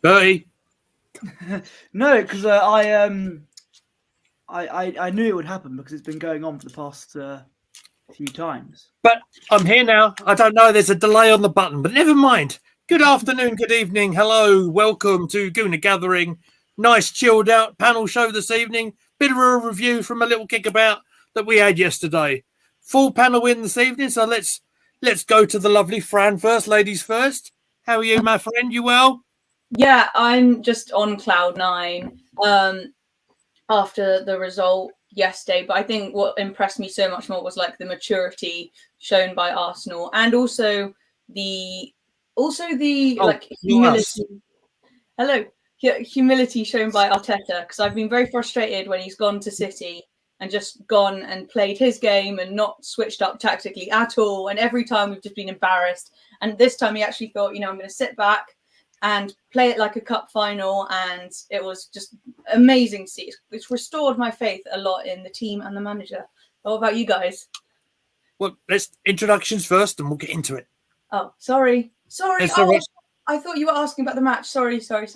Bertie. No, because I knew it would happen because it's been going on for the past few times. But I'm here now. I don't know. There's a delay on the button, but never mind. Good afternoon, good evening. Hello. Welcome to Gooner Gathering. Nice chilled out panel show this evening. Bit of a review from a little kickabout that we had yesterday. Full panel in this evening. So let's go to the lovely Fran first. Ladies first. How are you, my friend? You well? Yeah, I'm just on cloud nine after the result yesterday. But I think what impressed me so much more was like the maturity shown by Arsenal, and also the humility. Hello, humility shown by Arteta, because I've been very frustrated when he's gone to City and just gone and played his game and not switched up tactically at all. And every time we've just been embarrassed. And this time he actually thought, I'm going to sit back and play it like a cup final. And it was just amazing to see. It's restored my faith a lot in the team and the manager. What about you guys? Well, let's introductions first and we'll get into it. Oh, sorry. I thought you were asking about the match. Sorry. I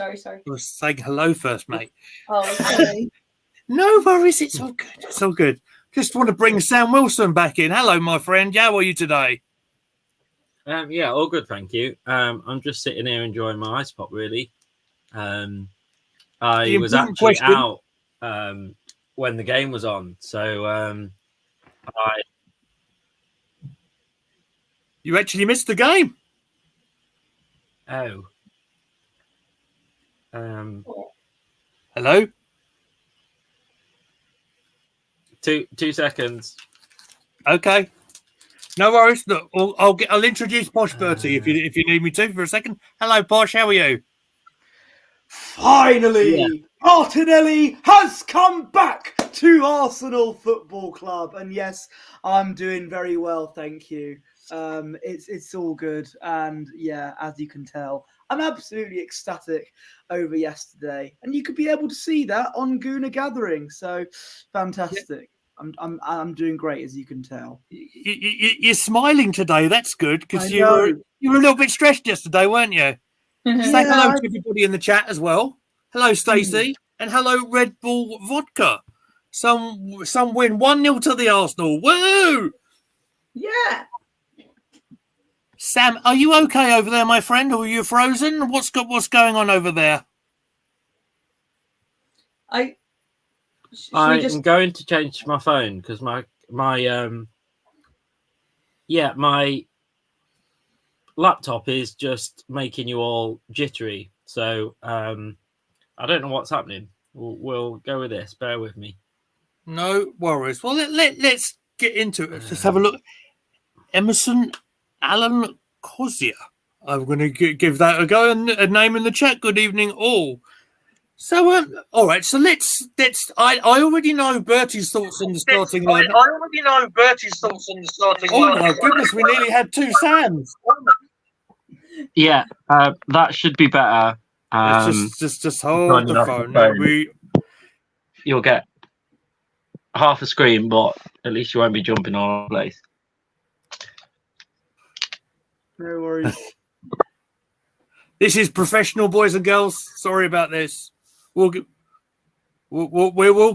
was saying hello first, mate. Oh, sorry. No worries. It's all good. It's all good. Just want to bring Sam Wilson back in. Hello, my friend. How are you today? Yeah, all good, thank you. I'm just sitting here enjoying my ice pop, really. I was actually out when the game was on, so You actually missed the game. Oh. Hello? 2 seconds. Okay. No worries. Look, I'll introduce Posh Bertie if you need me to for a second. Hello, Posh. How are you? Finally, Martinelli has come back to Arsenal Football Club, and yes, I'm doing very well, thank you. It's all good, and yeah, as you can tell, I'm absolutely ecstatic over yesterday, and you could be able to see that on Gooner Gathering. So fantastic! Yeah. I'm doing great, as you can tell. You're smiling today. That's good, because you were a little bit stressed yesterday, weren't you? Say hello to everybody in the chat as well. Hello, Stacey, and hello, Red Bull Vodka. Some win 1-0 to the Arsenal. Woo! Yeah. Sam, are you okay over there, my friend, or are you frozen? What's going on over there? I'm going to change my phone because my laptop is just making you all jittery. So I don't know what's happening. We'll go with this. Bear with me. No worries. Well, let's get into it. Let's just have a look. Emerson Alan Cosia. I'm going to give that a go and a name in the chat. Good evening, all. So, all right. So let's. I already know Bertie's thoughts on the starting line. Oh my goodness, we nearly had two Sams. Yeah, that should be better. Just hold the phone. You'll get half a screen, but at least you won't be jumping all over the place. No worries. This is professional, boys and girls. Sorry about this. We'll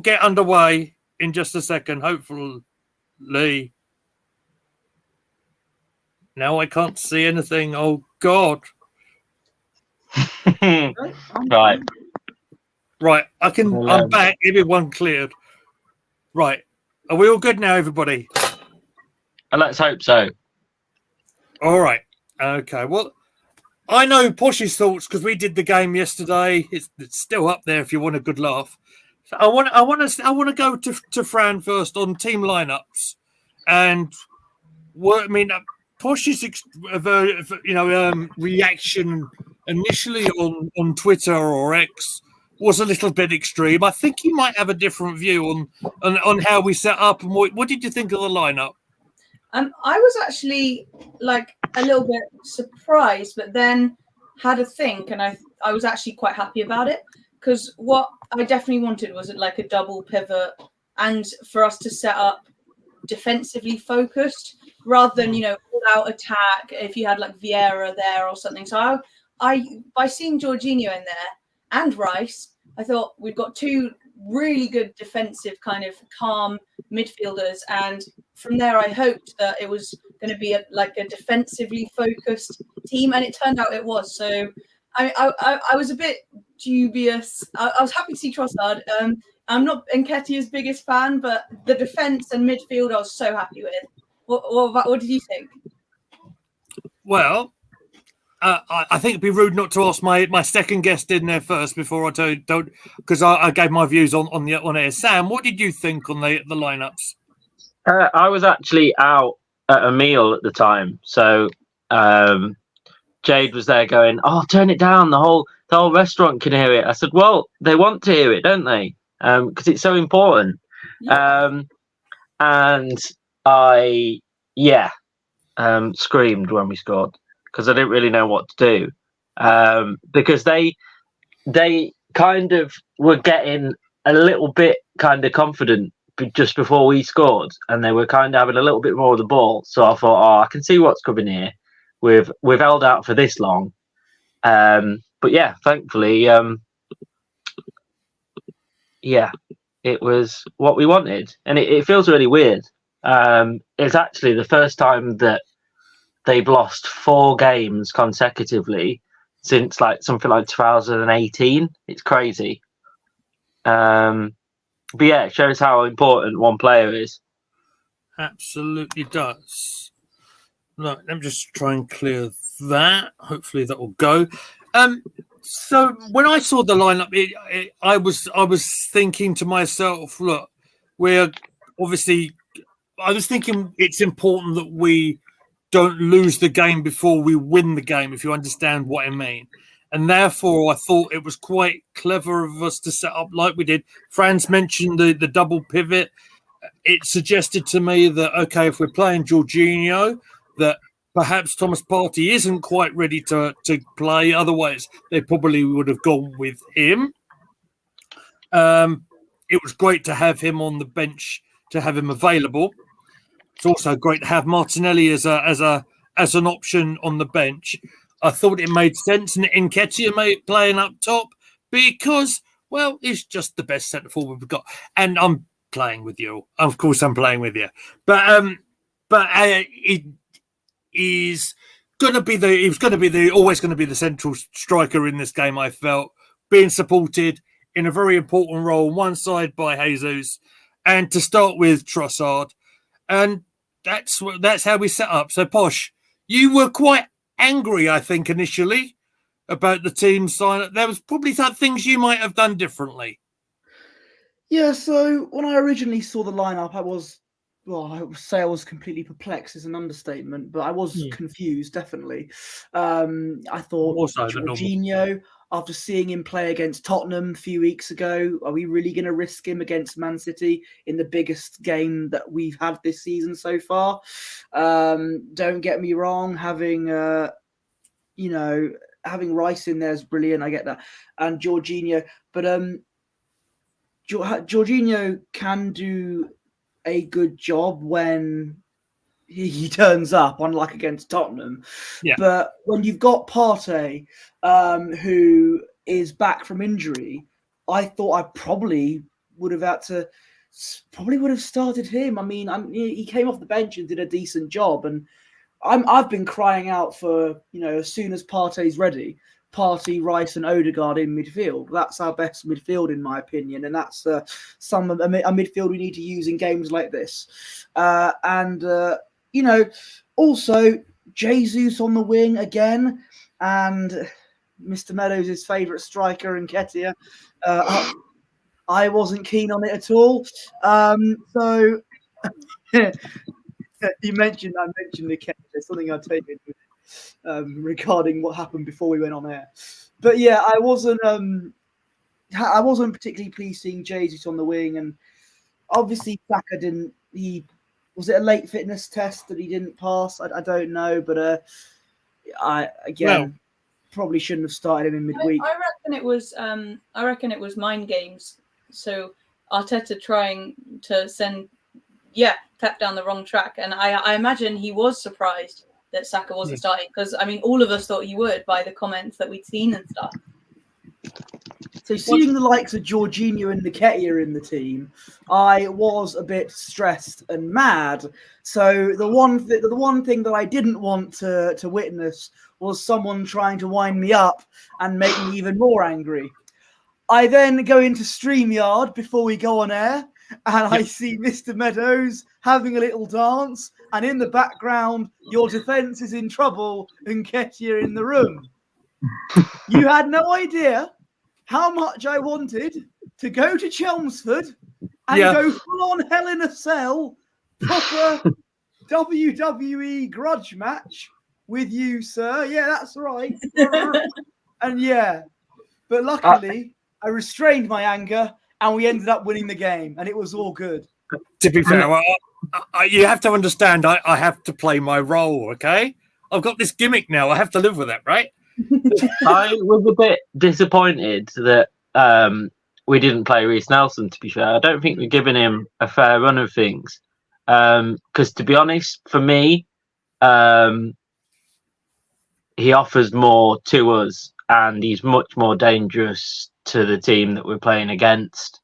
get underway in just a second, hopefully. Now I can't see anything. Oh God. Right. I'm back. Everyone cleared. Right. Are we all good now, everybody? Let's hope so. All right. Okay. Well, I know Posh's thoughts because we did the game yesterday. It's still up there if you want a good laugh. So I want to go to Fran first on team lineups, and Posh's reaction initially on Twitter or X was a little bit extreme. I think he might have a different view on how we set up. And what did you think of the lineup? I was actually like a little bit surprised, but then had a think, and I was actually quite happy about it, because what I definitely wanted was like a double pivot and for us to set up defensively focused. rather than all out attack. If you had like Vieira there or something, so I by seeing Jorginho in there and Rice, I thought we've got two really good defensive kind of calm midfielders, and from there I hoped that it was going to be a defensively focused team, and it turned out it was. So I was a bit dubious. I was happy to see Trossard. I'm not Nketiah's biggest fan, but the defense and midfield I was so happy with. What did you think? Well, I think it'd be rude not to ask my second guest in there first before I don't, because I gave my views on air. Sam, what did you think on the lineups? I was actually out at a meal at the time, so Jade was there going, "Oh, turn it down! The whole restaurant can hear it." I said, "Well, they want to hear it, don't they? Because it's so important." Yeah. And I screamed when we scored, because I didn't really know what to do, because they kind of were getting a little bit kind of confident just before we scored, and they were kind of having a little bit more of the ball. So I thought, I can see what's coming here. We've held out for this long, but yeah, thankfully, it was what we wanted, and it feels really weird. It's actually the first time that they've lost 4 games consecutively since something like 2018. It's crazy. But yeah, it shows how important one player is. Absolutely does. Right, let me just try and clear that. Hopefully that will go. So when I saw the lineup, I was thinking to myself, look, we're obviously. I was thinking it's important that we don't lose the game before we win the game, if you understand what I mean. And therefore, I thought it was quite clever of us to set up like we did. Franz mentioned the double pivot. It suggested to me that, okay, if we're playing Jorginho, that perhaps Thomas Partey isn't quite ready to play. Otherwise, they probably would have gone with him. It was great to have him on the bench, to have him available. It's also great to have Martinelli as an option on the bench. I thought it made sense, and Nketiah playing up top because, well, he's just the best centre forward we've got. And I'm playing with you. Of course, I'm playing with you. But it is going to be always going to be the central striker in this game. I felt being supported in a very important role, on one side by Jesus, and to start with Trossard, and that's how we set up. So, Posh, you were quite angry, I think, initially about the team sign up. There was probably some things you might have done differently. Yeah, so when I originally saw the lineup, I would say I was completely perplexed is an understatement, but I was confused, definitely. I thought also Jorginho, after seeing him play against Tottenham a few weeks ago, are we really going to risk him against Man City in the biggest game that we've had this season so far? Don't get me wrong, having Rice in there is brilliant. I get that, and Jorginho, but Jorginho can do a good job when he turns up, unlike against Tottenham. Yeah. But when you've got Partey, who is back from injury, I thought I probably would have started him. I mean, he came off the bench and did a decent job, and I've been crying out for, as soon as Partey's ready, Partey, Rice, and Odegaard in midfield. That's our best midfield, in my opinion, and that's a midfield we need to use in games like this. Also Jesus on the wing again, and Mr. Meadows' favourite striker, Nketiah. I wasn't keen on it at all. So I mentioned Nketiah. There's something I'd take into regarding what happened before we went on air. But yeah, I wasn't particularly pleased seeing Jesus on the wing, and obviously Saka didn't. Was it a late fitness test that he didn't pass? I don't know, but probably shouldn't have started him in midweek. I reckon it was mind games. So Arteta trying to send kept down the wrong track. And I imagine he was surprised that Saka wasn't starting, because I mean, all of us thought he would by the comments that we'd seen and stuff. So seeing the likes of Jorginho and Nketiah in the team, I was a bit stressed and mad. So the one thing that I didn't want to witness was someone trying to wind me up and make me even more angry. I then go into StreamYard before we go on air, and I see Mr. Meadows having a little dance, and in the background, your defence is in trouble, and Nketiah in the room. You had no idea how much I wanted to go to Chelmsford and go full on Hell in a Cell, proper WWE grudge match with you, sir. Yeah, that's right. And but luckily I restrained my anger and we ended up winning the game, and it was all good. To be fair, you have to understand, I have to play my role, okay? I've got this gimmick now. I have to live with it, right? I was a bit disappointed that we didn't play Reece Nelson, to be fair. I don't think we're giving him a fair run of things. Because, to be honest, for me, he offers more to us, and he's much more dangerous to the team that we're playing against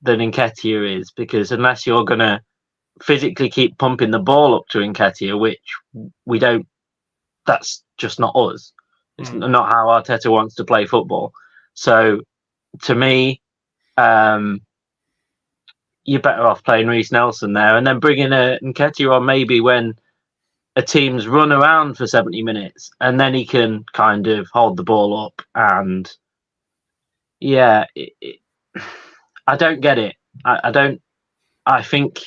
than Nketiah is. Because unless you're going to physically keep pumping the ball up to Nketiah, which we don't, that's just not us. It's not how Arteta wants to play football. So, to me, you're better off playing Reece Nelson there and then bringing Nketiah on maybe when a team's run around for 70 minutes, and then he can kind of hold the ball up. And I don't get it. I think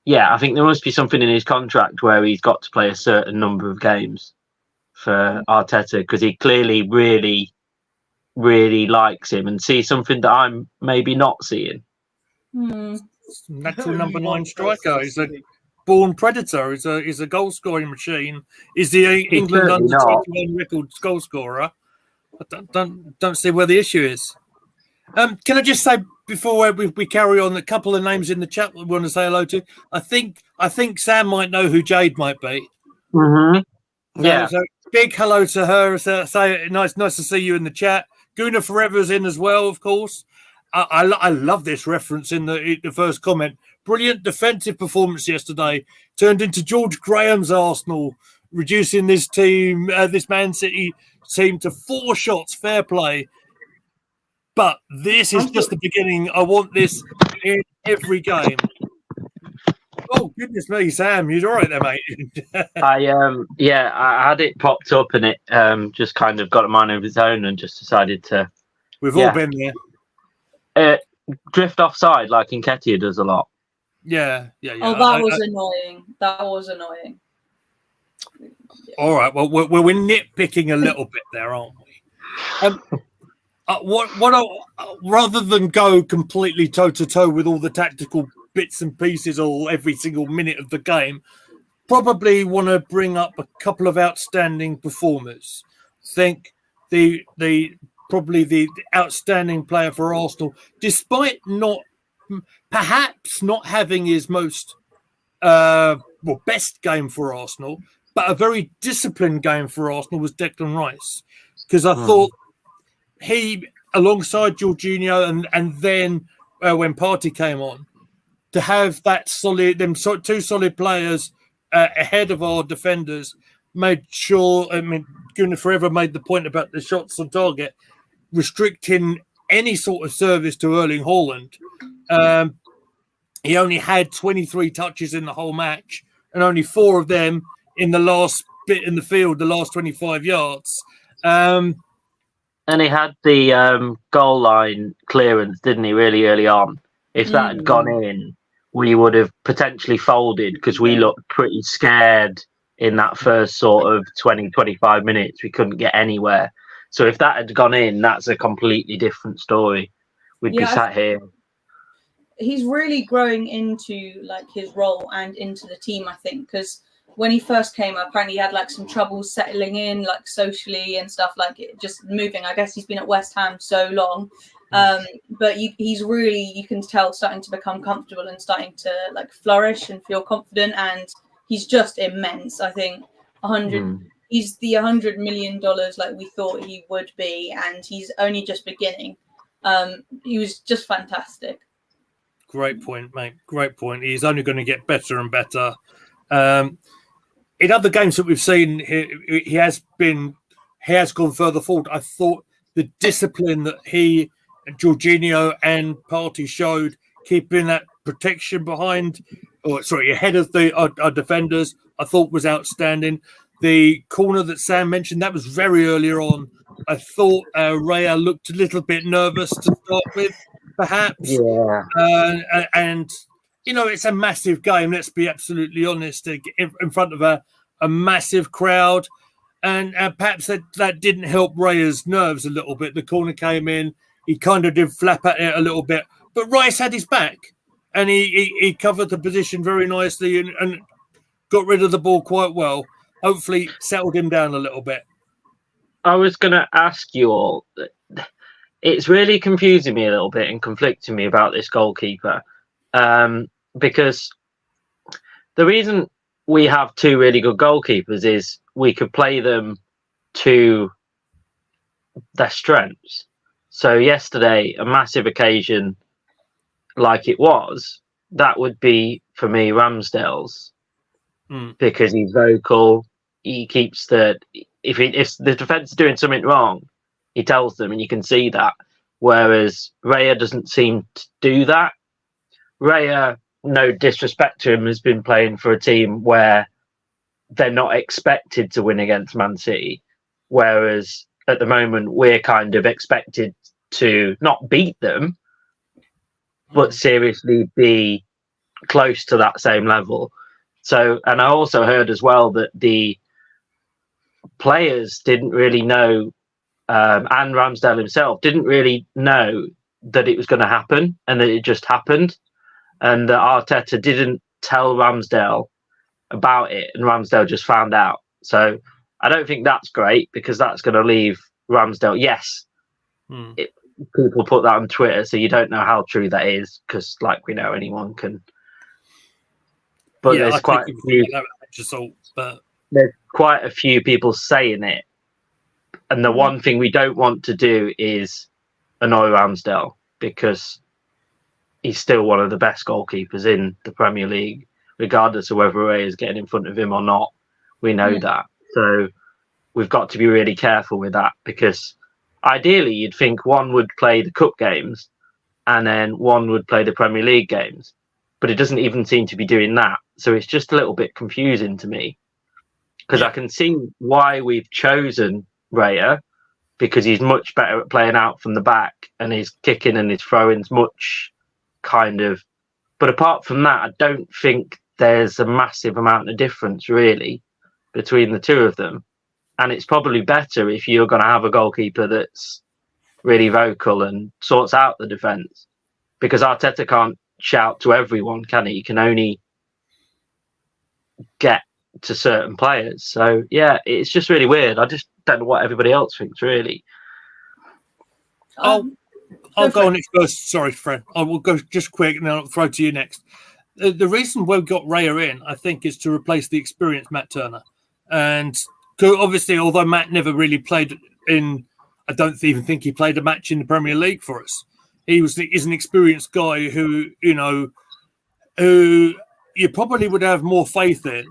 there must be something in his contract where he's got to play a certain number of games for Arteta, because he clearly really, really likes him and sees something that I'm maybe not seeing. Natural number 9 striker. He's a born predator. He's a goal scoring machine. He's the England under 21 record goal scorer. I don't see where the issue is. Can I just say before we carry on, a couple of names in the chat we want to say hello to. I think Sam might know who Jade might be. Yeah. So big hello to her. Say nice to see you in the chat. Guna Forever's in as well, of course. I love this reference in the first comment. Brilliant defensive performance yesterday. Turned into George Graham's Arsenal, reducing this team, this Man City team to 4 shots. Fair play. But this is just the beginning. I want this in every game. Oh, goodness me, Sam, you're all right there, mate. I had it popped up and it just kind of got a mind of its own and just decided to... We've all been there. Drift offside like Nketiah does a lot. Yeah. Oh, that was annoying. That was annoying. All right, well, we're nitpicking a little bit there, aren't we? Rather than go completely toe-to-toe with all the tactical bits and pieces or every single minute of the game, probably want to bring up a couple of outstanding performers. Think probably the outstanding player for Arsenal, despite perhaps not having his most best game for Arsenal, but a very disciplined game for Arsenal was Declan Rice, because I thought he, alongside Jorginho, and then when Partey came on, to have that two solid players ahead of our defenders made sure. I mean, Gunnar Forever made the point about the shots on target, restricting any sort of service to Erling Haaland. He only had 23 touches in the whole match, and only 4 of them in the last bit in the field, the last 25 yards. And he had the goal line clearance, didn't he, really early on? If that had gone in, we would have potentially folded, because we looked pretty scared in that first sort of 20, 25 minutes. We couldn't get anywhere. So if that had gone in, that's a completely different story. We'd be sat here. He's really growing into like his role and into the team, I think, because when he first came up, apparently he had like some trouble settling in, like socially and stuff, like it just moving. I guess he's been at West Ham so long. But he's really, you can tell, starting to become comfortable and starting to like flourish and feel confident. And he's just immense. I think he's the $100 million like we thought he would be, and he's only just beginning. He was just fantastic. Great point, mate. Great point. He's only going to get better and better. In other games that we've seen, he has gone further forward. I thought the discipline that he, Jorginho, and Partey showed, keeping that protection ahead of our defenders, I thought was outstanding. The corner that Sam mentioned, that was very earlier on. I thought Raya looked a little bit nervous to start with, perhaps. Yeah. And it's a massive game. Let's be absolutely honest. In front of a massive crowd, and perhaps that didn't help Raya's nerves a little bit. The corner came in. He kind of did flap at it a little bit, but Rice had his back, and he covered the position very nicely and got rid of the ball quite well. Hopefully, settled him down a little bit. I was going to ask you all. It's really confusing me a little bit and conflicting me about this goalkeeper, because the reason we have two really good goalkeepers is we could play them to their strengths. So yesterday, a massive occasion like it was, that would be, for me, Ramsdale's, because he's vocal. He keeps if the defence is doing something wrong, he tells them, and you can see that. Whereas Raya doesn't seem to do that. Raya, no disrespect to him, has been playing for a team where they're not expected to win against Man City. Whereas at the moment, we're kind of expected to not beat them, but seriously be close to that same level. So, and I also heard as well that the players didn't really know, and Ramsdale himself didn't really know that it was going to happen, and that it just happened, and that Arteta didn't tell Ramsdale about it, and Ramsdale just found out. So I don't think that's great, because that's going to leave Ramsdale. Yes, people put that on Twitter, so you don't know how true that is, because, like we know, anyone can. But there's quite a few. There's quite a few people saying it, and the one thing we don't want to do is annoy Ramsdale, because he's still one of the best goalkeepers in the Premier League, regardless of whether Ray is getting in front of him or not. We know that. So we've got to be really careful with that, because ideally you'd think one would play the cup games and then one would play the Premier League games, but it doesn't even seem to be doing that. So it's just a little bit confusing to me, because I can see why we've chosen Raya, because he's much better at playing out from the back, and his kicking and his throwing's much kind of. But apart from that, I don't think there's a massive amount of difference really between the two of them. And it's probably better if you're going to have a goalkeeper that's really vocal and sorts out the defence, because Arteta can't shout to everyone, can he? He can only get to certain players. So yeah, it's just really weird. I just don't know what everybody else thinks really. I'll go on next first. Sorry, Fred. I will go just quick and then I'll throw to you next. The reason we've got Raya in, I think, is to replace the experienced Matt Turner. And obviously, although Matt never really played in, I don't even think he played a match in the Premier League for us. He's an experienced guy who you probably would have more faith in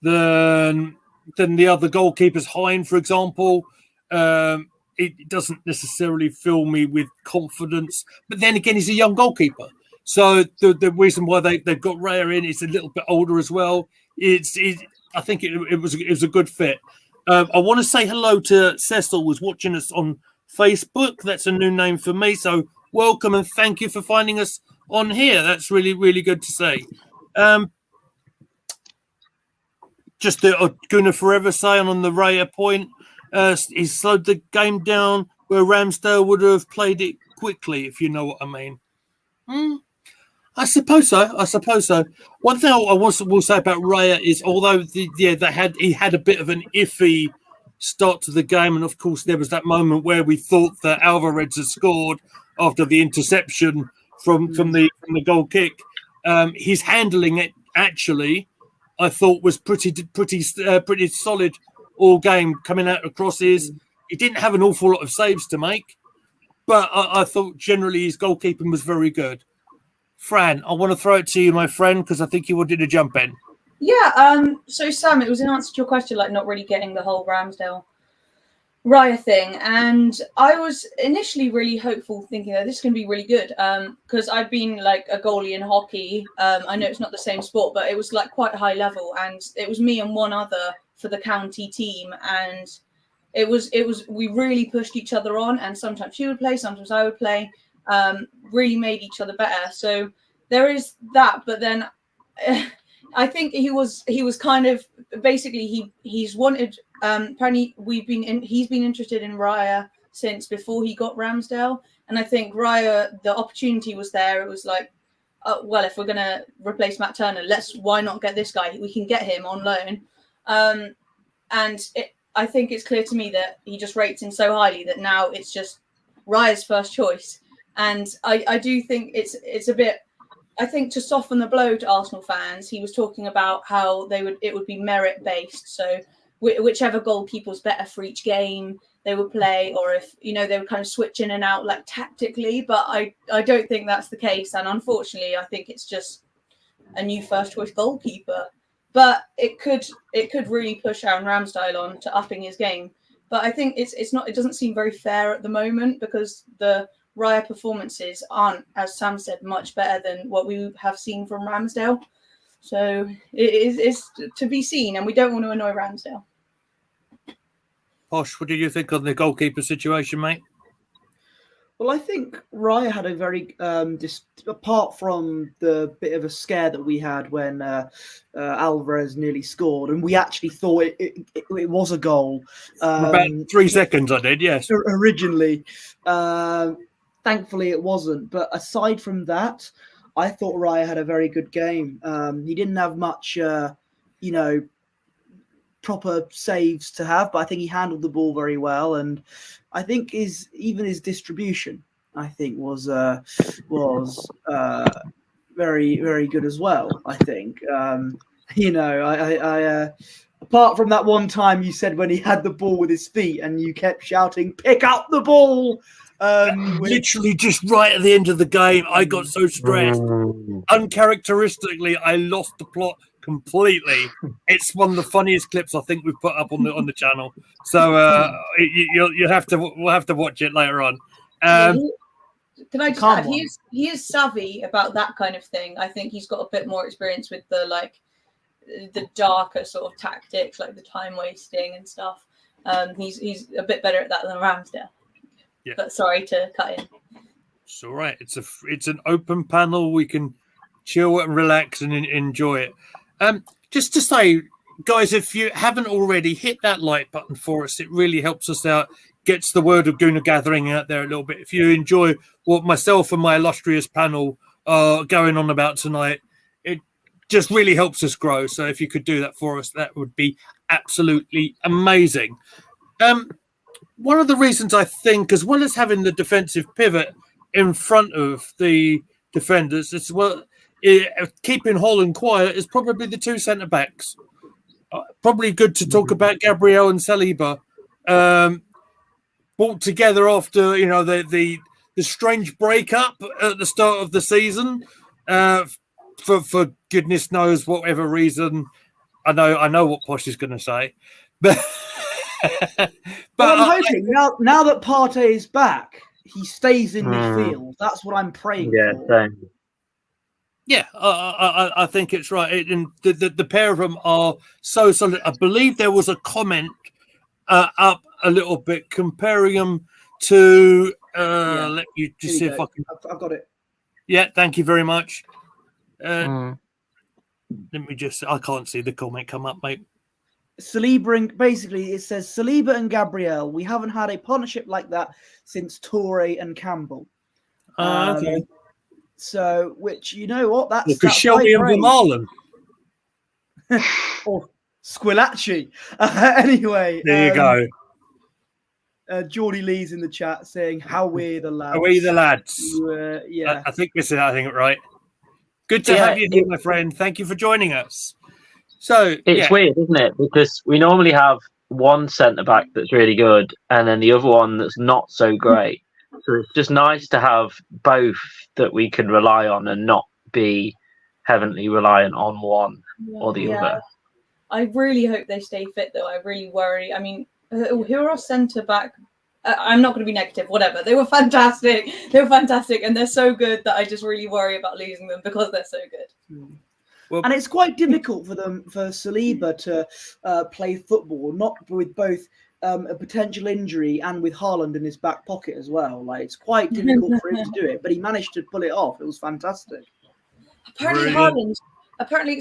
than the other goalkeepers. Hine, for example, it doesn't necessarily fill me with confidence. But then again, he's a young goalkeeper. So the reason why they've got Raya in is a little bit older as well. I think it was a good fit. I want to say hello to Cecil, who's watching us on Facebook. That's a new name for me. So welcome and thank you for finding us on here. That's really, really good to see. Just Gunnar Forever saying on the Raya point, he slowed the game down where Ramsdale would have played it quickly, if you know what I mean. I suppose so. One thing I will say about Raya is, although he had a bit of an iffy start to the game, and of course there was that moment where we thought that Alvarez had scored, after the interception from the goal kick. His handling it actually, I thought, was pretty solid all game, coming out of crosses. He didn't have an awful lot of saves to make, but I thought generally his goalkeeping was very good. Fran, I want to throw it to you, my friend, because I think you wanted to jump in. Yeah. So Sam, it was in answer to your question, like not really getting the whole Ramsdale Raya thing, and I was initially really hopeful, thinking that this is going to be really good, because I've been like a goalie in hockey. I know it's not the same sport, but it was like quite high level, and it was me and one other for the county team, and it was we really pushed each other on, and sometimes she would play, sometimes I would play. Really made each other better. So there is that, but then I think he was kind of basically he's wanted. Apparently he's been interested in Raya since before he got Ramsdale, and I think Raya, the opportunity was there. It was like, well, if we're gonna replace Matt Turner, why not get this guy? We can get him on loan, I think it's clear to me that he just rates him so highly that now it's just Raya's first choice. And I do think it's a bit, I think, to soften the blow to Arsenal fans, he was talking about how it would be merit based. So whichever goalkeeper was better for each game they would play, or if they would kind of switch in and out like tactically. But I don't think that's the case, and unfortunately I think it's just a new first choice goalkeeper. But it could really push Aaron Ramsdale on to upping his game. But I think it doesn't seem very fair at the moment, because the Raya performances aren't, as Sam said, much better than what we have seen from Ramsdale. So it's to be seen, and we don't want to annoy Ramsdale. Posh, what did you think on the goalkeeper situation, mate? Well, I think Raya had a very, apart from the bit of a scare that we had when Alvarez nearly scored, and we actually thought it was a goal. About 3 seconds I did, yes. Originally. Thankfully it wasn't. But aside from that, I thought Raya had a very good game. He didn't have much, proper saves to have, but I think he handled the ball very well, and I think his distribution, I think, was very, very good as well. I think, apart from that one time you said when he had the ball with his feet and you kept shouting, "Pick up the ball!" Literally just right at the end of the game, I got so stressed. Uncharacteristically, I lost the plot completely. It's one of the funniest clips I think we've put up on the channel. So we'll have to watch it later on. Can I just add, he is savvy about that kind of thing. I think he's got a bit more experience with the darker sort of tactics, like the time wasting and stuff. He's a bit better at that than Ramsdale. Yeah. But sorry to cut in. It's all right. It's an open panel. We can chill and relax and enjoy it. Just to say, guys, if you haven't already, hit that like button for us. It really helps us out, gets the word of Gooner Gathering out there a little bit. If you enjoy what myself and my illustrious panel are going on about tonight, it just really helps us grow. So if you could do that for us, that would be absolutely amazing. One of the reasons I think, as well as having the defensive pivot in front of the defenders, as well, keeping Holland quiet, is probably the two centre backs. Probably good to talk about Gabriel and Saliba, brought together after the strange breakup at the start of the season, for goodness knows whatever reason. I know what Posh is going to say, but. But I'm hoping now that Partey is back, he stays in midfield. That's what I'm praying for. Same. Yeah, I think it's right. And the pair of them are so solid. I believe there was a comment up a little bit comparing them to. Let me just see if I can. I've got it. Yeah, thank you very much. Let me just. I can't see the comment come up, mate. Saliba and basically it says Saliba and Gabriel. We haven't had a partnership like that since Toure and Campbell. Okay. So, which that's because Shelby and Vermaelen or Squillaci. Anyway, there you go. Geordie Lee's in the chat saying, "How we're the lads." Are we the lads? Yeah. I think this is. I think it right. Good to have you here, my friend. Thank you for joining us. So it's weird, isn't it? Because we normally have one centre back that's really good, and then the other one that's not so great. So it's just nice to have both that we can rely on and not be heavily reliant on one or the other. I really hope they stay fit, though. I really worry. I mean, who are our centre back? I'm not going to be negative. Whatever. They were fantastic. And they're so good that I just really worry about losing them because they're so good. Well, and it's quite difficult for Saliba to play football, not with both a potential injury and with Haaland in his back pocket as well. Like, it's quite difficult for him to do it, but he managed to pull it off. It was fantastic. Apparently, Haaland.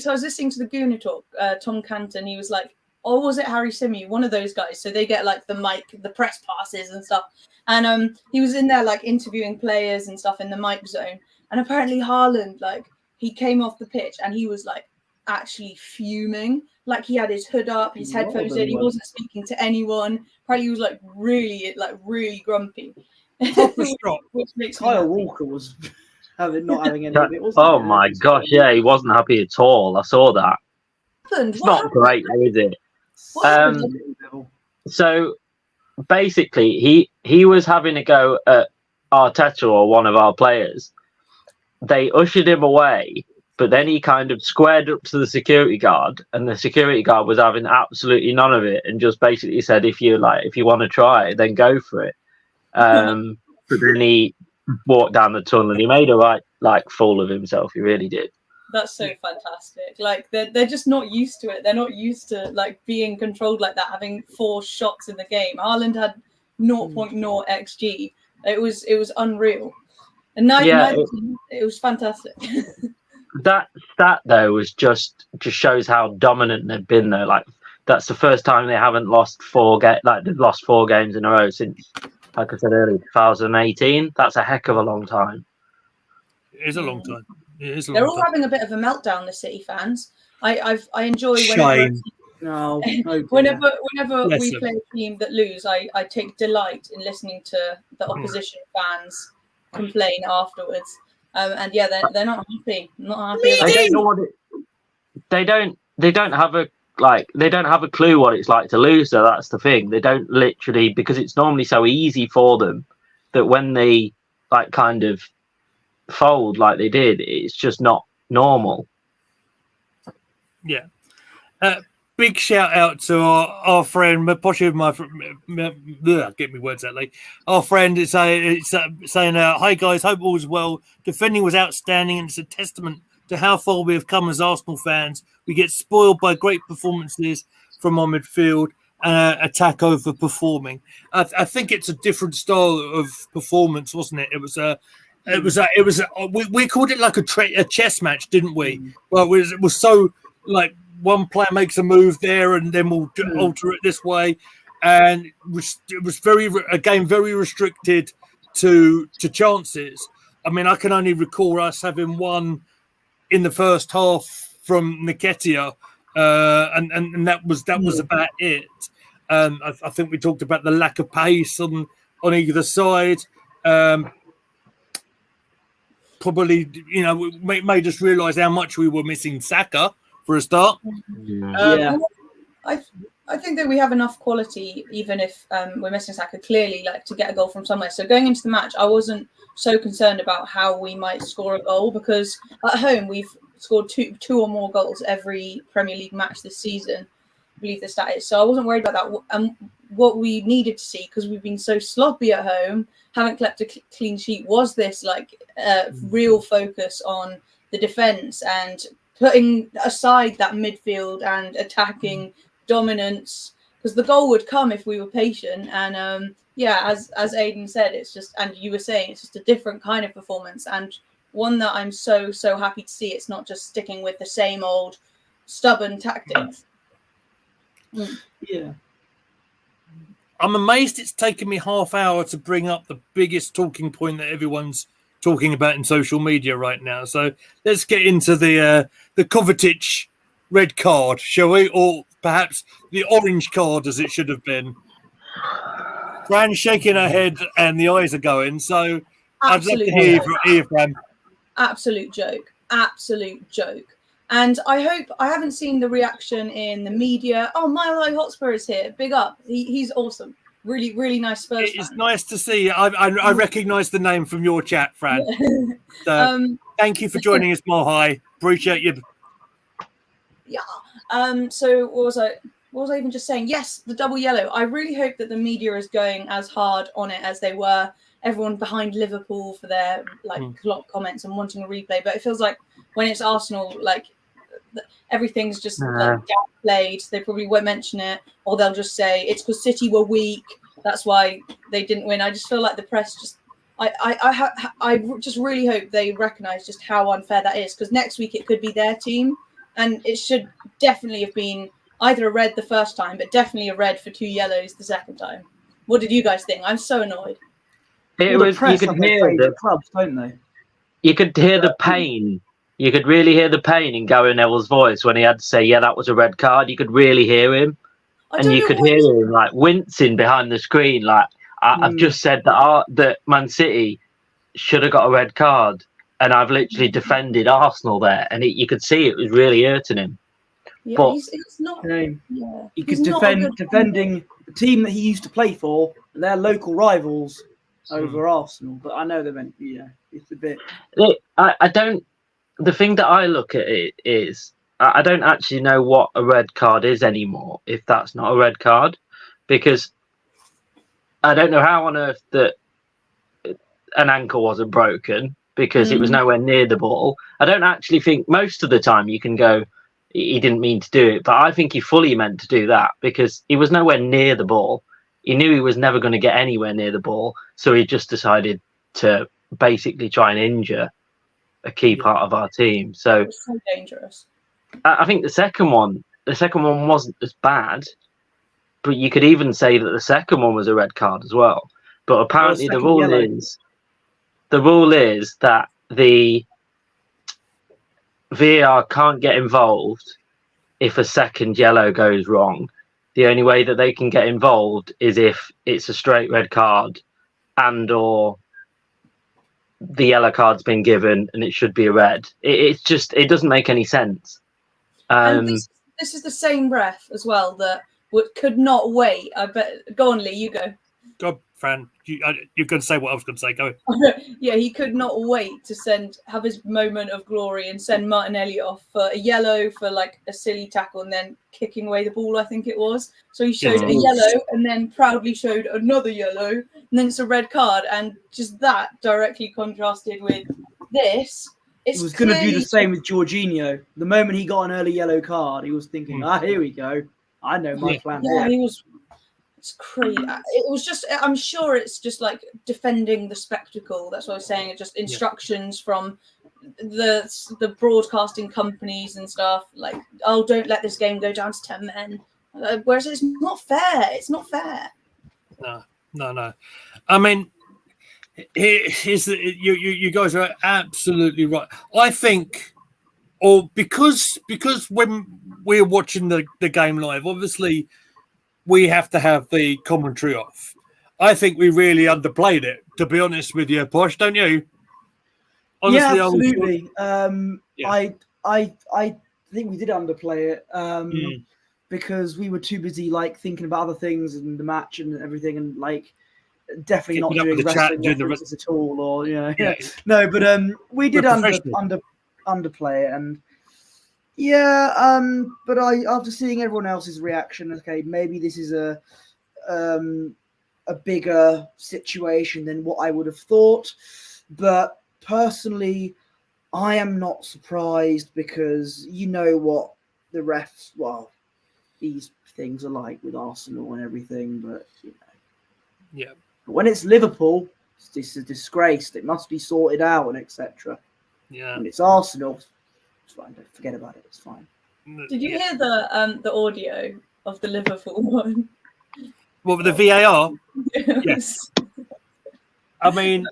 So I was listening to the Gooner talk. Tom Canton. He was like, or was it Harry Simi? One of those guys. So they get like the mic, the press passes and stuff. And he was in there like interviewing players and stuff in the mic zone. And apparently Haaland, like, he came off the pitch and he was like actually fuming. Like, he had his hood up, his headphones in. He wasn't speaking to anyone. Apparently he was like really grumpy. Which makes Kyle Walker was not having any of it. Oh my gosh, yeah, he wasn't happy at all. I saw that. It's not great, is it? So basically, he was having a go at Arteta or one of our players. They ushered him away, but then he kind of squared up to the security guard, and the security guard was having absolutely none of it, and just basically said, "If you want to try it, then go for it." But then he walked down the tunnel, and he made a right fool of himself. He really did. That's so fantastic. Like, they're just not used to it. They're not used to like being controlled like that, having 4 shots in the game. Haaland had 0.0 xG. It was unreal. And it was fantastic. That stat though was just shows how dominant they've been though. Like, that's the first time they haven't lost 4 they've lost 4 games in a row since, like I said earlier, 2018. That's a heck of a long time. It is a long time. They're all having a bit of a meltdown, the City fans. I enjoy whenever we play a team that lose, I take delight in listening to the opposition fans complain afterwards. And yeah, they're not happy. I don't know what they don't have a clue what it's like to lose. So that's the thing. They don't literally, because it's normally so easy for them that when they kind of fold like they did, it's just not normal. Yeah. Big shout out to our friend get me words out late. Our friend is saying, "Hi guys, hope all's well. Defending was outstanding, and it's a testament to how far we have come as Arsenal fans. We get spoiled by great performances from our midfield and attack over performing." I think it's a different style of performance, wasn't it? We called it like a chess match, didn't we? Well, it was so like one player makes a move there, and then we'll alter it this way, and it was very restricted to chances. I mean, I can only recall us having one in the first half from Nketiah, and that was about it. I think we talked about the lack of pace on either side. Probably, made us realise how much we were missing Saka for a start. I think that we have enough quality, even if we're missing Saka, clearly, like, to get a goal from somewhere. So going into the match, I wasn't so concerned about how we might score a goal, because at home we've scored two or more goals every Premier League match this season, I believe the stat is. So I wasn't worried about that. What we needed to see, because we've been so sloppy at home, haven't kept a clean sheet, was this real focus on the defence and putting aside that midfield and attacking dominance, because the goal would come if we were patient. And as Aidan said, it's just, and you were saying, it's just a different kind of performance, and one that I'm so happy to see. It's not just sticking with the same old stubborn tactics. Yeah. I'm amazed it's taken me half hour to bring up the biggest talking point that everyone's talking about in social media right now. So let's get into the Kovacic red card, shall we? Or perhaps the orange card, as it should have been. Fran's shaking her head and the eyes are going. So I'd love to hear Fran. Absolute joke. Absolute joke. And I hope I haven't seen the reaction in the media. Oh, Mile High Hotspur is here. Big up. He's awesome. Really, really nice Spurs It's fan. nice to see. I recognise the name from your chat, Fran. So, thank you for joining us, Mile High. Appreciate you. Yeah. So what was I even just saying? Yes, the double yellow. I really hope that the media is going as hard on it as they were. Everyone behind Liverpool for their a lot of comments and wanting a replay. But it feels like when it's Arsenal, like everything's just like played. They probably won't mention it, or they'll just say it's because City were weak. That's why they didn't win. I just feel like the press just. I just really hope they recognise just how unfair that is, because next week it could be their team, and it should definitely have been either a red the first time, but definitely a red for 2 yellows the second time. What did you guys think? I'm so annoyed. It was. You could hear the clubs, don't they? You could hear the pain. You could really hear the pain in Gary Neville's voice when he had to say, "Yeah, that was a red card." You could really hear him, and you could hear him like wincing behind the screen. Like I've just said that Man City should have got a red card, and I've literally defended Arsenal there, and you could see it was really hurting him. Yeah, but he's not. He could defending the team that he used to play for, their local rivals, over Arsenal. But I know they meant, it's a bit. I don't. The thing that I look at it is I don't actually know what a red card is anymore, if that's not a red card, because I don't know how on earth that an ankle wasn't broken because it was nowhere near the ball. I don't actually think most of the time you can go, he didn't mean to do it, but I think he fully meant to do that because he was nowhere near the ball. He knew he was never going to get anywhere near the ball, so he just decided to basically try and injure a key part of our team. So it's so dangerous. I think the second one wasn't as bad, but you could even say that the second one was a red card as well. But apparently the rule is that the VAR can't get involved if a second yellow goes wrong. The only way that they can get involved is if it's a straight red card and or the yellow card's been given and it should be a red. It doesn't make any sense. And this is the same breath as well that could not wait. I bet. Go on, Lee. You go. Go, Fran. You're going to say what I was going to say. Go. Yeah, he could not wait to have his moment of glory and send Martinelli off for a yellow for like a silly tackle and then kicking away the ball, I think it was. So he showed a yellow and then proudly showed another yellow, and then it's a red card. And just that directly contrasted with this. He was going to do the same with Jorginho. The moment he got an early yellow card, he was thinking, here we go. I know my plan. Yeah, he was. It's crazy. It was just. I'm sure it's just like defending the spectacle. That's what I was saying. It's just instructions from the broadcasting companies and stuff. Like, oh, don't let this game go down to 10 men. Whereas it's not fair. It's not fair. No. I mean, you guys are absolutely right. I think, because when we're watching the game live, obviously we have to have the commentary off. I think we really underplayed it, to be honest with you, Posh, don't you? Honestly, absolutely. I think we did underplay it because we were too busy thinking about other things and the match and everything, and definitely not doing wrestling references at all, or no, but we did underplay it, and but after seeing everyone else's reaction, okay, maybe this is a bigger situation than what I would have thought, but personally I am not surprised because you know what the refs, these things are like with Arsenal and everything, but But when it's Liverpool, it's a disgrace. It must be sorted out and etc. Yeah. When it's Arsenal, it's fine. Don't forget about it. It's fine. Did you hear the audio of the Liverpool one? What, with the VAR? Yes. I mean,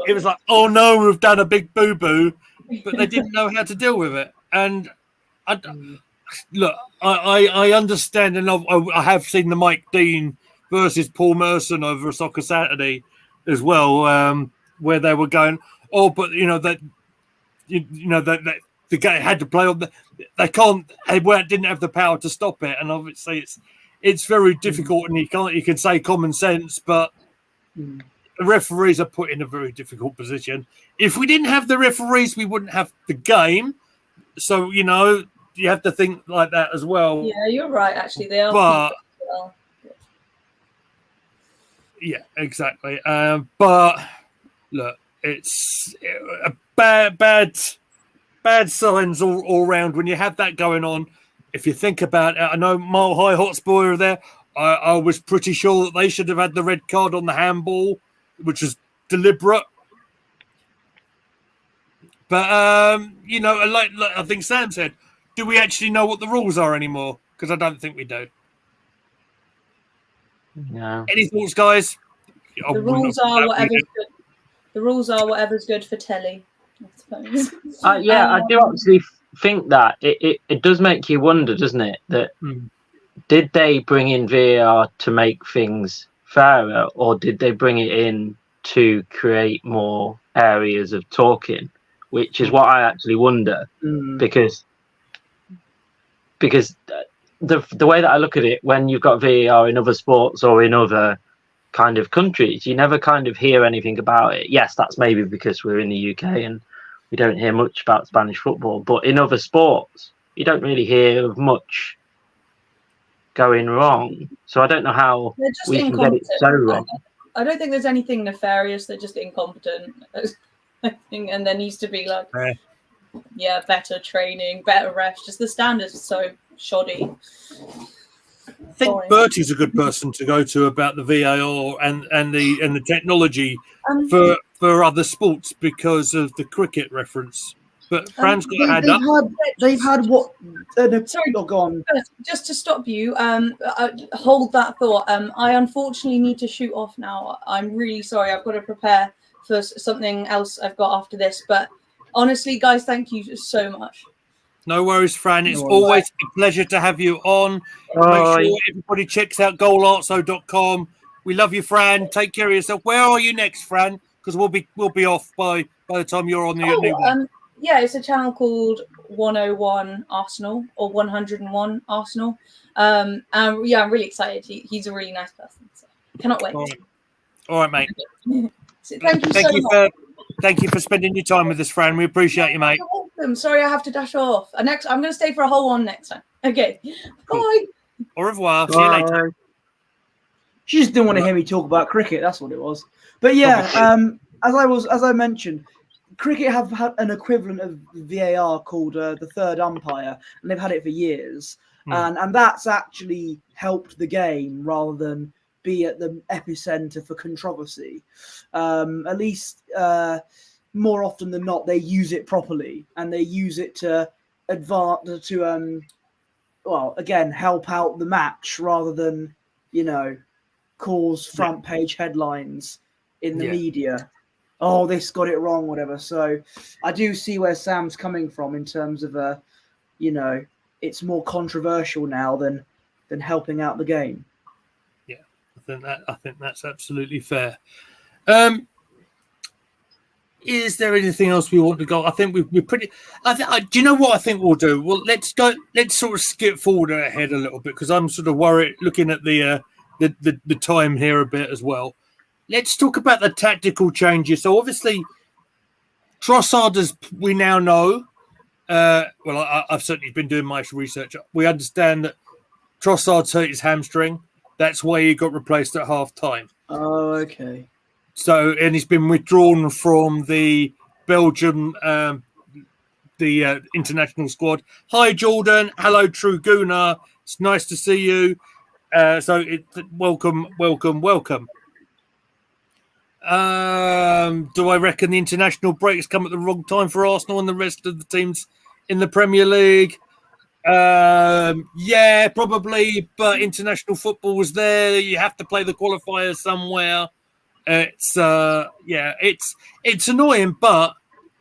it was like, oh no, we've done a big boo-boo, but they didn't know how to deal with it. And I understand, and I have seen the Mike Dean versus Paul Merson over a Soccer Saturday as well, where they were going, oh, but that the guy had to play on they didn't have the power to stop it, and obviously it's very difficult, and you can say common sense, but the referees are put in a very difficult position. If we didn't have the referees, we wouldn't have the game. So you have to think like that as well. Yeah, you're right. Actually, they are. But yeah, exactly. But look, it's a bad signs all round when you have that going on. If you think about it, I know Mile High Hotspur are there. I was pretty sure that they should have had the red card on the handball, which was deliberate. But like I think Sam said, do we actually know what the rules are anymore? Because I don't think we do. No. Any thoughts, guys? The rules are whatever's good. The rules are whatever's good for telly, I suppose. I do actually think that it does make you wonder, doesn't it? That did they bring in VAR to make things fairer, or did they bring it in to create more areas of talking? Which is what I actually wonder, because the way that I look at it, when you've got VAR in other sports or in other kind of countries, you never kind of hear anything about it. Yes, that's maybe because we're in the UK and we don't hear much about Spanish football, but in other sports, you don't really hear of much going wrong. So I don't know how we can get it so wrong. I don't think there's anything nefarious. They're just incompetent, I think, and there needs to be better training, better refs. Just the standards are so shoddy. I think Bertie's a good person to go to about the VAR and the technology for other sports because of the cricket reference. But Fran's got a hand up. They've had what? Sorry, go on. Just to stop you, hold that thought. I unfortunately need to shoot off now. I'm really sorry. I've got to prepare for something else I've got after this. But honestly, guys, thank you so much. No worries, Fran. It's always a pleasure to have you on. Make sure everybody checks out goalartso.com. We love you, Fran. Take care of yourself. Where are you next, Fran? Because we'll be off by the time you're on the new one. Yeah, it's a channel called 101 Arsenal or 101 Arsenal. I'm really excited. He's a really nice person. So cannot wait. All right, mate. So thank you so much. Thank you for spending your time with us, Fran. We appreciate you, mate. You're welcome. Sorry, I have to dash off. I'm going to stay for a whole one next time. Okay. Cool. Bye. Au revoir. See you later. She just didn't want to hear me talk about cricket. That's what it was. But yeah, as I mentioned, cricket have had an equivalent of VAR called the third umpire, and they've had it for years. And that's actually helped the game rather than be at the epicenter for controversy. At least more often than not, they use it properly, and they use it to advance help out the match rather than cause front page headlines in the media. Oh, this got it wrong, whatever. So I do see where Sam's coming from in terms of it's more controversial now than helping out the game. I think that's absolutely fair. Is there anything else we want to go? I think we're pretty. Do you know what I think we'll do? Well, let's go. Let's sort of skip forward ahead a little bit because I'm sort of worried looking at the time here a bit as well. Let's talk about the tactical changes. So obviously, Trossard, as we now know, I've certainly been doing my research. We understand that Trossard's hurt his hamstring. That's why he got replaced at half time. Oh, okay. So, and he's been withdrawn from the Belgium, the international squad. Hi, Jordan. Hello, True Gooner. It's nice to see you. Welcome. Do I reckon the international breaks come at the wrong time for Arsenal and the rest of the teams in the Premier League? Yeah, probably, but international football was there. You have to play the qualifiers somewhere. It's annoying, but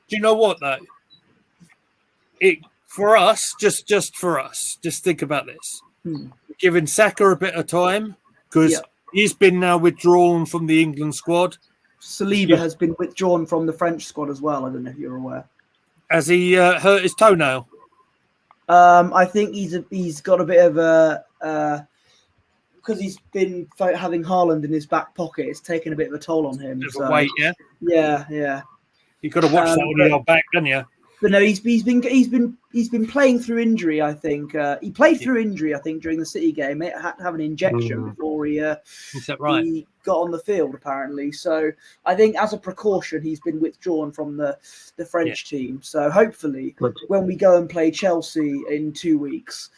do you know what though? For us, just think about this. Giving Saka a bit of time because He's been now withdrawn from the England squad. Saliba has been withdrawn from the French squad as well. I don't know if you're aware. Has he hurt his toenail? I think he's got a bit of a because he's been having Haaland in his back pocket. It's taken a bit of a toll on him. Bit of a weight, yeah. Yeah. You got to watch that when you're back, don't you? But no, he's been playing through injury. I think he played through injury. I think during the City game, he had to have an injection before he Is that right? he got on the field. Apparently, so I think as a precaution, he's been withdrawn from the French team. So hopefully, when we go and play Chelsea in 2 weeks,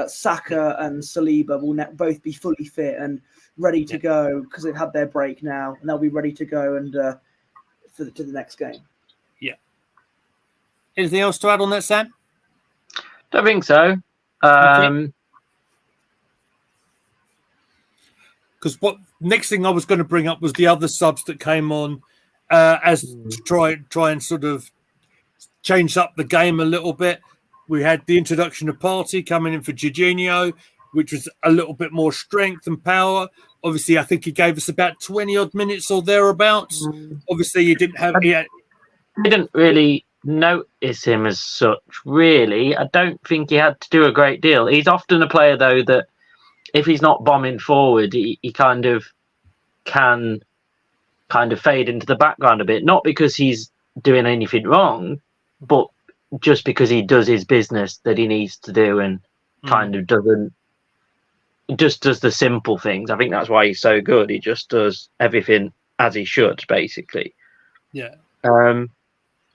Saka and Saliba will both be fully fit and ready to go because they've had their break now, and they'll be ready to go and to the next game. Anything else to add on that, Sam? Don't think so. Because what next thing I was going to bring up was the other subs that came on to try and sort of change up the game a little bit. We had the introduction of Partey coming in for Jorginho, which was a little bit more strength and power. Obviously, I think he gave us about 20 odd minutes or thereabouts. Obviously, he didn't have. I didn't really notice him as such, really. I don't think he had to do a great deal. He's often a player, though, that if he's not bombing forward, he kind of can fade into the background a bit. Not because he's doing anything wrong, but just because he does his business that he needs to do and kind of just does the simple things. I think that's why he's so good. He just does everything as he should, basically. Yeah.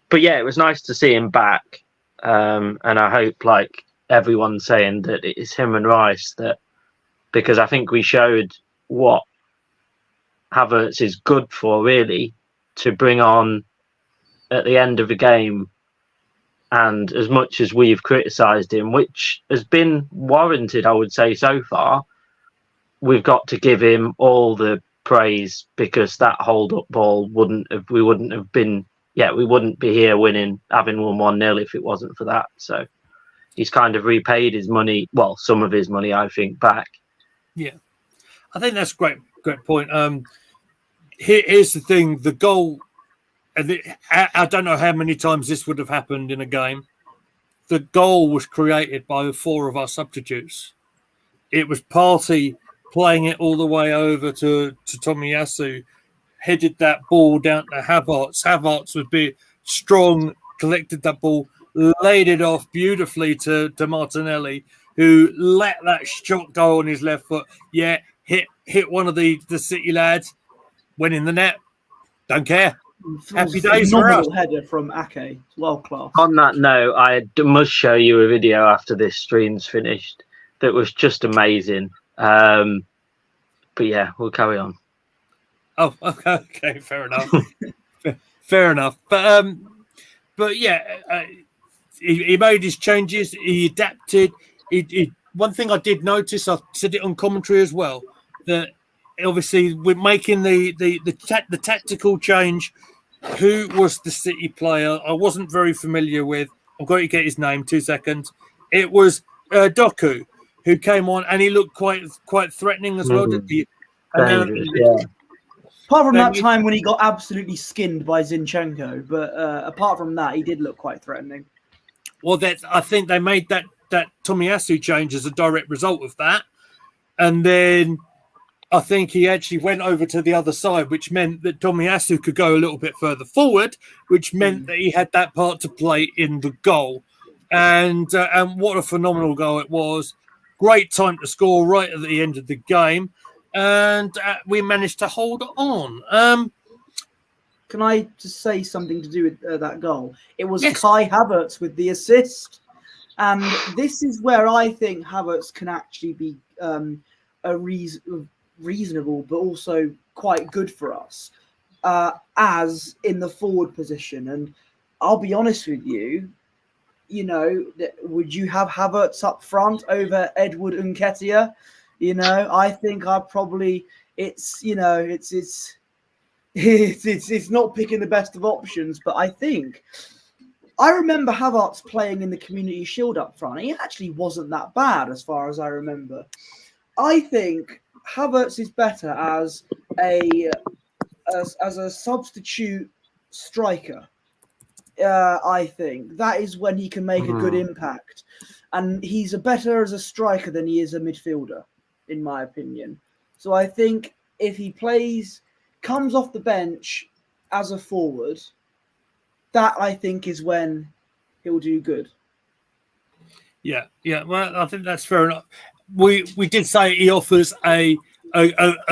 But yeah, it was nice to see him back. And I hope, like everyone's saying, that it's him and Rice, because I think we showed what Havertz is good for, really, to bring on at the end of the game. And as much as we've criticised him, which has been warranted, I would say, so far, we've got to give him all the praise, because that hold-up ball we wouldn't be here winning, having won 1-0 if it wasn't for that. So he's kind of repaid his money, well, some of his money, I think, back. Yeah, I think that's a great point. Here's the thing: the goal, and I don't know how many times this would have happened in a game. The goal was created by 4 of our substitutes. It was Partey playing it all the way over to Tomiyasu, headed that ball down to Havertz. Havertz would be strong, collected that ball, laid it off beautifully to Martinelli, who let that shot go on his left foot. Yeah, hit one of the City lads, went in the net. Don't care. Happy days for us. Header from Ake, world class. On that note, I must show you a video after this stream's finished that was just amazing. But yeah, we'll carry on. Oh, okay, fair enough. Fair enough. But yeah, he made his changes. He adapted. One thing I did notice, I said it on commentary as well, that obviously we're making the tactical change. Who was the City player? I wasn't very familiar with. I'm going to get his name. 2 seconds. It was Doku, who came on, and he looked quite threatening as well. Didn't he? Yeah. Apart from that time when he got absolutely skinned by Zinchenko, but apart from that, he did look quite threatening. Well, I think they made that Tomiyasu change as a direct result of that, and then I think he actually went over to the other side, which meant that Tomiyasu could go a little bit further forward, which meant that he had that part to play in the goal. And what a phenomenal goal it was. Great time to score right at the end of the game. And we managed to hold on. Can I just say something to do with that goal? It was Kai Havertz with the assist. And this is where I think Havertz can actually be a reasonable, but also quite good for us as in the forward position. And I'll be honest with you, would you have Havertz up front over Edward Nketiah? I think it's not picking the best of options, but I remember Havertz playing in the Community Shield up front. He actually wasn't that bad as far as I remember. I think Havertz is better as a substitute striker. I think that is when he can make a good impact, and he's better as a striker than he is a midfielder, in my opinion. So I think if he comes off the bench as a forward, that I think is when he'll do good. Yeah. Well, I think that's fair enough. We did say he offers a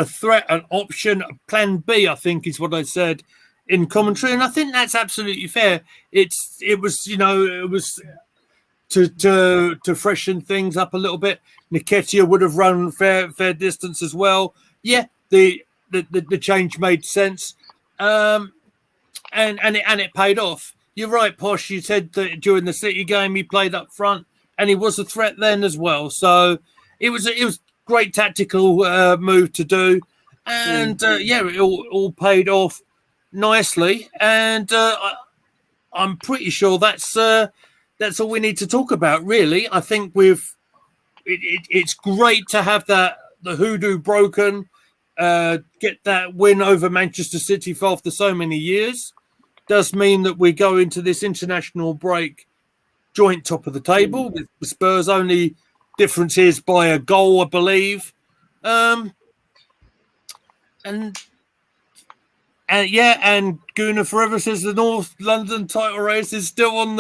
threat, an option, a plan B, I think is what I said in commentary, and I think that's absolutely fair. It was to freshen things up a little bit. Nketiah would have run fair distance as well. Yeah, the change made sense, and it paid off. You're right, Posh. You said that during the City game he played up front, and he was a threat then as well. So it was great tactical move to do, and it all paid off nicely. And I'm pretty sure that's all we need to talk about, really. I think it's great to have the hoodoo broken, get that win over Manchester City after so many years. Does mean that we go into this international break joint top of the table with the Spurs. Only difference is by a goal, I believe. And Guna Forever says the North London title race is still on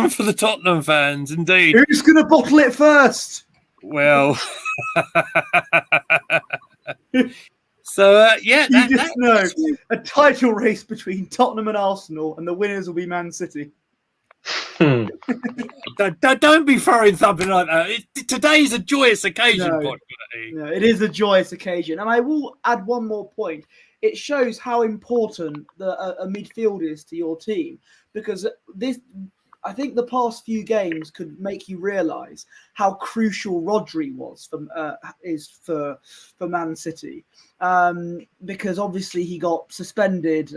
for the Tottenham fans. Indeed. Who's going to bottle it first? Well, so you just know a title race between Tottenham and Arsenal, and the winners will be Man City. Don't be throwing something like that. Today's a joyous occasion. No, it is a joyous occasion, and I will add one more point. It shows how important a midfield is to your team, because I think the past few games could make you realise how crucial Rodri for Man City, because obviously he got suspended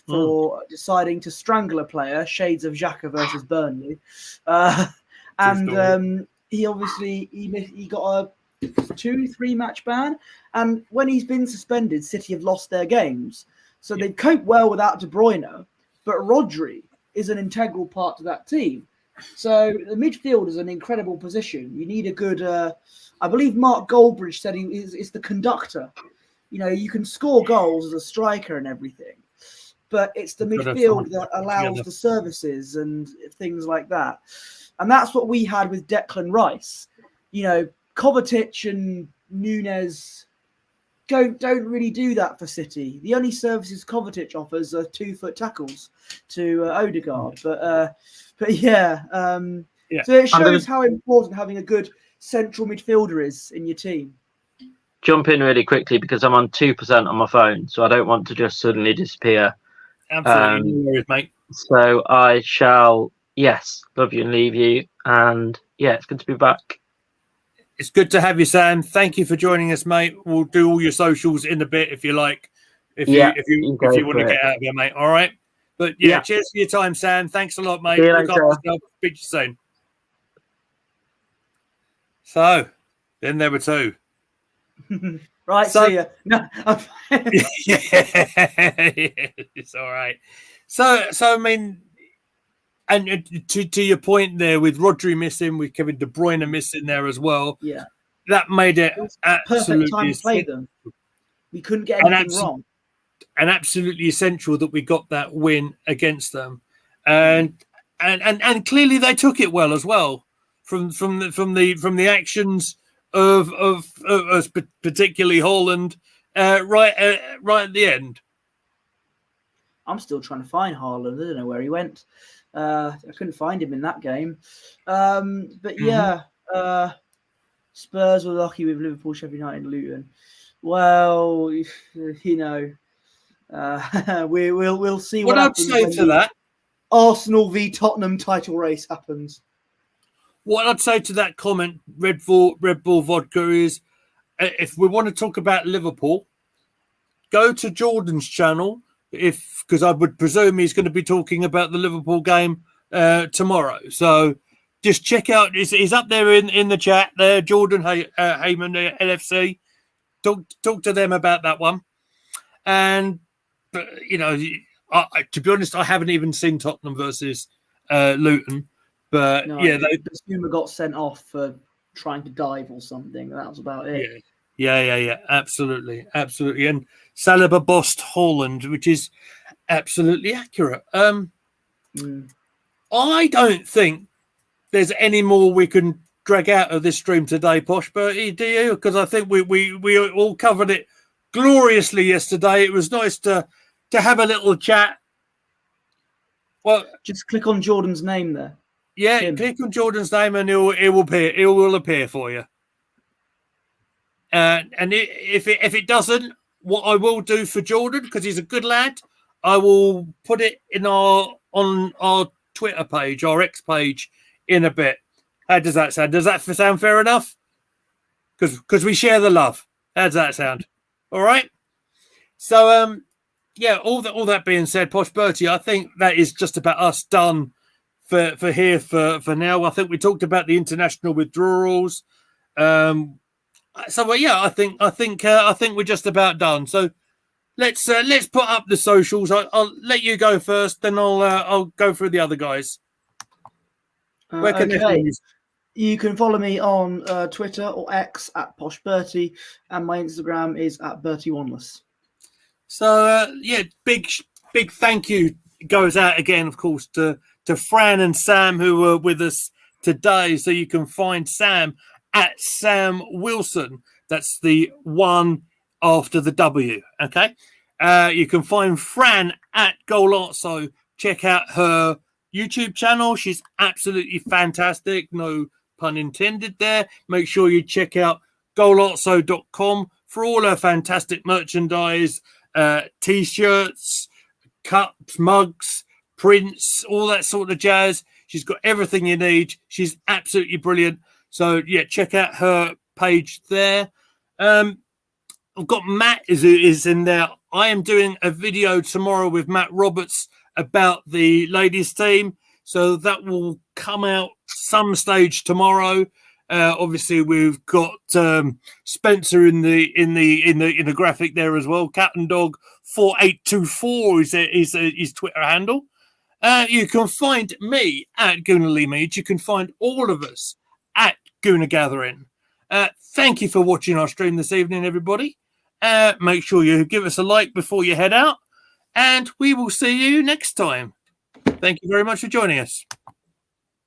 for deciding to strangle a player, shades of Xhaka versus Burnley, and he obviously he got a 2-3 match ban, and when he's been suspended, City have lost their games, so they've coped well without De Bruyne, but Rodri is an integral part to that team. So the midfield is an incredible position. You need a good, I believe Mark Goldbridge said it's the conductor. You know, you can score goals as a striker and everything, but it's the midfield that allows the services and things like that. And that's what we had with Declan Rice. You know, Kovacic and Nunes don't really do that for City. The only services Kovacic offers are 2-foot tackles to Odegaard. But yeah. So it shows how important having a good central midfielder is in your team. Jump in really quickly because I'm on 2% on my phone, so I don't want to just suddenly disappear. Absolutely, no worries, mate. So I shall, love you and leave you. And it's good to be back. It's good to have you, Sam. Thank you for joining us, mate. We'll do all your socials in a bit if you like. If you want to get out of here, mate. All right. But cheers for your time, Sam. Thanks a lot, mate. Look after yourself. Speak to you soon. So then there were two. Right, see ya. No, it's all right. So I mean, and to your point there, with Rodri missing, with Kevin De Bruyne missing there as well, that made it absolutely perfect time to play them. We couldn't get anything wrong. And absolutely essential that we got that win against them, and clearly they took it well as well from the actions of particularly Haaland right at the end. I'm still trying to find Haaland. I don't know where he went. I couldn't find him in that game. But Spurs were lucky with Liverpool, Sheffield United, and Luton. Well, you know, we'll see what I'd say to that. Arsenal v Tottenham title race happens. What I'd say to that comment, Red Bull Vodka, is if we want to talk about Liverpool, go to Jordan's channel, because I would presume he's going to be talking about the Liverpool game tomorrow. So just check out, he's up there in the chat there, Jordan Heyman, LFC. talk to them about that one. And you know, to be honest, I haven't even seen Tottenham versus Luton. But No, yeah, the Zuma got sent off for trying to dive or something. That was about it. Yeah, absolutely. And Saliba bossed Haaland, which is absolutely accurate. I don't think there's any more we can drag out of this stream today, Posh Bertie, do you? Because I think we all covered it gloriously yesterday. It was nice to have a little chat. Well, just click on Jordan's name there. Yeah, click on Jordan's name and it will appear for you. And if it doesn't, what I will do for Jordan, because he's a good lad, I will put it on our Twitter page, our X page, in a bit. How does that sound? Does that sound fair enough? Because we share the love. How does that sound? All right. So yeah. All that being said, Posh Bertie, I think that is just about us done for now. I think we talked about the international withdrawals. So yeah, I think we're just about done. So let's put up the socials. I'll let you go first, then I'll go through the other guys. Where can they find you? You can follow me on Twitter or X at Posh Bertie, and my Instagram is at Bertie Wanless. So yeah, big thank you goes out again, of course, to Fran and Sam who were with us today. So you can find Sam at Sam Wilson. That's the one after the W. Okay. You can find Fran at Golazzo. Check out her YouTube channel. She's absolutely fantastic. No pun intended there. Make sure you check out golazzo.com for all her fantastic merchandise, t-shirts, cups, mugs, prints, all that sort of jazz. She's got everything you need. She's absolutely brilliant. So yeah, check out her page there. I've got Matt is in there. I am doing a video tomorrow with Matt Roberts about the ladies team, so that will come out some stage tomorrow. Obviously, we've got Spencer in the graphic there as well. Cat and Dog 4824 is his Twitter handle. You can find me at Gooner Lee Mead. You can find all of us at Gooner Gathering. Thank you for watching our stream this evening, everybody. Make sure you give us a like before you head out, and we will see you next time. Thank you very much for joining us.